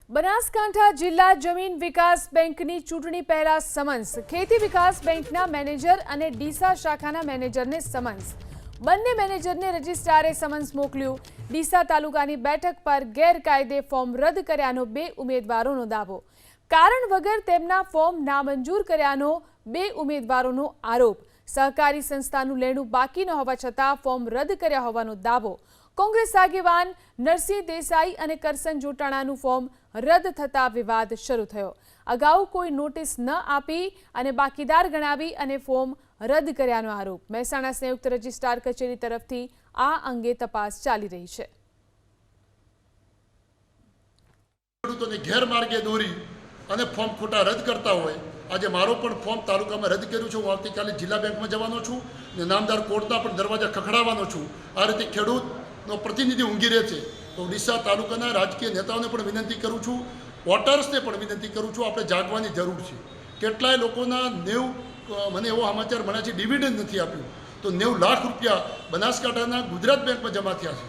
બનાસકાંઠા જિલ્લા જમીન વિકાસ બેંકની ચૂંટણી પહેલા સમન્સ ખેતી વિકાસ બેંકના મેનેજર અને ડીસા શાખાના મેનેજરને સમન્સ બંને મેનેજરને રજિસ્ટ્રારે સમન્સ મોકલ્યું। ડીસા તાલુકાની બેઠક પર ગેરકાયદે ફોર્મ રદ કર્યાનો બે ઉમેદવારોનો દાવો। કારણ વગર તેમના ફોર્મ નામંજૂર કર્યાનો બે ઉમેદવારોનો આરોપ। સહકારી સંસ્થાનું લેણું બાકી ન હોવા છતાં ફોર્મ રદ કર્યા હોવાનો દાવો। કોંગ્રેસ આગેવાન નરસિંહ દેસાઈ અને કરસન જોટાણાનું ફોર્મ રદ થતા વિવાદ શરૂ થયો। અગાઉ કોઈ નોટિસ ન આપી અને બાકીદાર ગણાવી અને ફોર્મ રદ કર્યાનો આરોપ। મહેસાણા સંયુક્ત રજિસ્ટ્રાર કચેરી તરફથી આ અંગે તપાસ ચાલી રહી છે। ખેડૂતોને ગેરમાર્ગે દોરી અને ફોર્મ ખોટા રદ કરતા હોય। આજે મારો પણ ફોર્મ તાલુકામાં રદ કર્યું છે। હું આવતીકાલે જિલ્લા બેંકમાં જવાનો છું અને નામદાર કોર્ટના પણ દરવાજા ખખડાવવાનો છું। આ રીતે ખેડૂતનો પ્રતિનિધિ ઊંઘી રહે છે। તો ડીસા તાલુકાના રાજકીય નેતાઓને પણ વિનંતી કરું છું, વોટર્સને પણ વિનંતી કરું છું, આપણે જાગવાની જરૂર છે। કેટલાય લોકોના 90 મને એવો સમાચાર મળ્યા છે ડિવિડન્ડ નથી આપ્યું, તો 90 લાખ રૂપિયા બનાસકાંઠાના ગુજરાત બેંકમાં જમા થયા છે।